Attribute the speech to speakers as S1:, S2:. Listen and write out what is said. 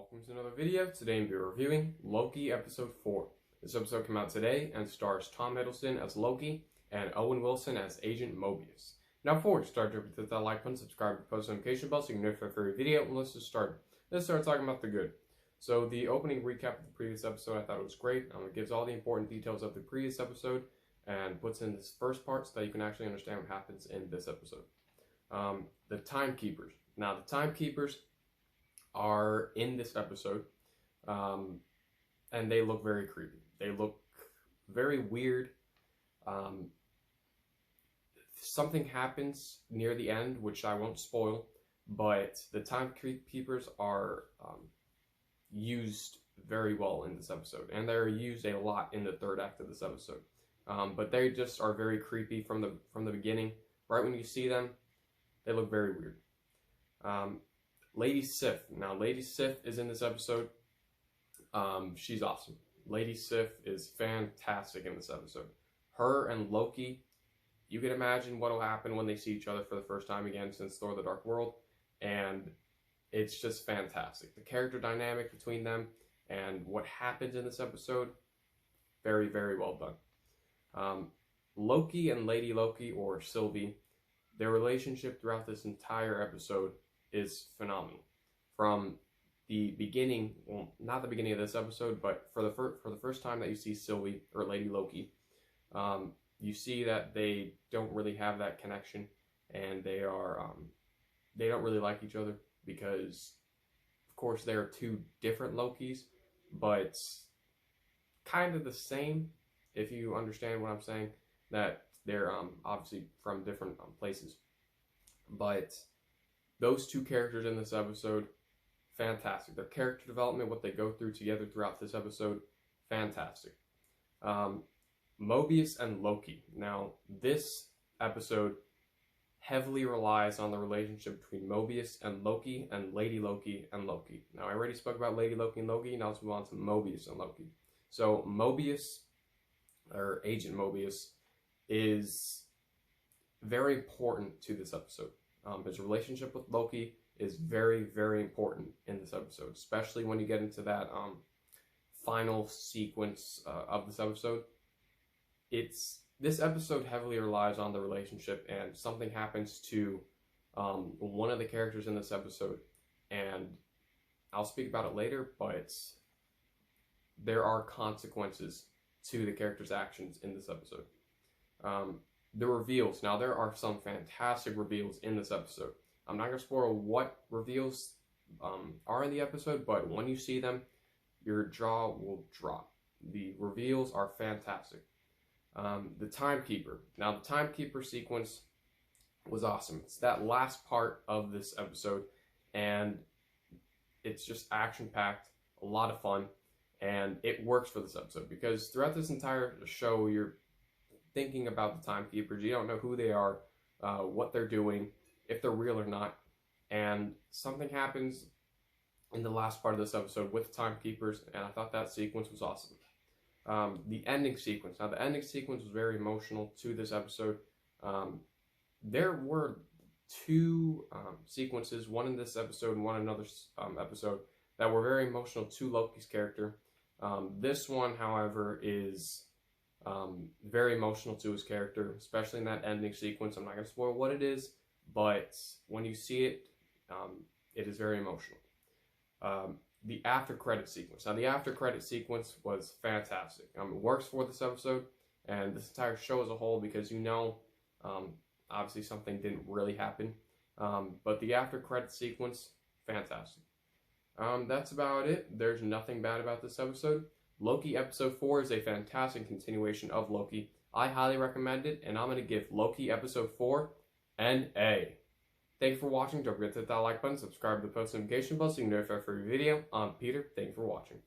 S1: welcome to another video. Today I'm reviewing Loki episode 4. This episode came out today and stars Tom Hiddleston as Loki and Owen Wilson as Agent Mobius. Now before we start, don't forget that like button, subscribe, and post notification bell so you can get notified for every video. And let's just start. Let's start talking about the good. So the opening recap of the previous episode, I thought it was great. It gives all the important details of the previous episode and puts in this first part so that you can actually understand what happens in this episode. The Timekeepers. Now the Timekeepers are in this episode, and they look very creepy. They look very weird. Something happens near the end, which I won't spoil, but the Timekeepers are used very well in this episode, and they're used a lot in the third act of this episode. But they just are very creepy from the beginning. Right when you see them, they look very weird. Lady Sif. Now, Lady Sif is in this episode. She's awesome. Lady Sif is fantastic in this episode. Her and Loki, you can imagine what will happen when they see each other for the first time again since Thor: The Dark World, and it's just fantastic. The character dynamic between them and what happens in this episode, very, very well done. Loki and Lady Loki, or Sylvie, their relationship throughout this entire episode is phenomenal. From the beginning, well, not the beginning of this episode, but for the first time that you see Sylvie or Lady Loki, you see that they don't really have that connection, and they don't really like each other because, of course, they are two different Lokis, but kind of the same, if you understand what I'm saying. That they're obviously from different places, but those two characters in this episode, fantastic. Their character development, what they go through together throughout this episode, fantastic. Mobius and Loki. Now, this episode heavily relies on the relationship between Mobius and Loki and Lady Loki and Loki. Now, I already spoke about Lady Loki and Loki, now let's move on to Mobius and Loki. So, Mobius, or Agent Mobius, is very important to this episode. His relationship with Loki is very, very important in this episode, especially when you get into that final sequence of this episode. This episode heavily relies on the relationship, and something happens to one of the characters in this episode, and I'll speak about it later, but there are consequences to the character's actions in this episode. The reveals. Now, there are some fantastic reveals in this episode. I'm not going to spoil what reveals are in the episode, but when you see them, your jaw will drop. The reveals are fantastic. The Timekeeper. Now, the Timekeeper sequence was awesome. It's that last part of this episode, and it's just action-packed, a lot of fun, and it works for this episode because throughout this entire show, you're thinking about the Timekeepers. You don't know who they are, what they're doing, if they're real or not, and something happens in the last part of this episode with the Timekeepers, and I thought that sequence was awesome. The ending sequence. Now, the ending sequence was very emotional to this episode. There were two sequences, one in this episode and one in another episode, that were very emotional to Loki's character. This one, however, is very emotional to his character, especially in that ending sequence. I'm not going to spoil what it is, but when you see it, it is very emotional. The after credit sequence. Now, the after credit sequence was fantastic. It works for this episode and this entire show as a whole because obviously something didn't really happen, but the after credit sequence, fantastic. That's about it. There's nothing bad about this episode. Loki episode 4 is a fantastic continuation of Loki. I highly recommend it, and I'm going to give Loki episode 4 an A. Thank you for watching. Don't forget to hit that like button, subscribe to the post notification bell so you can get notified for every video. I'm Peter. Thank you for watching.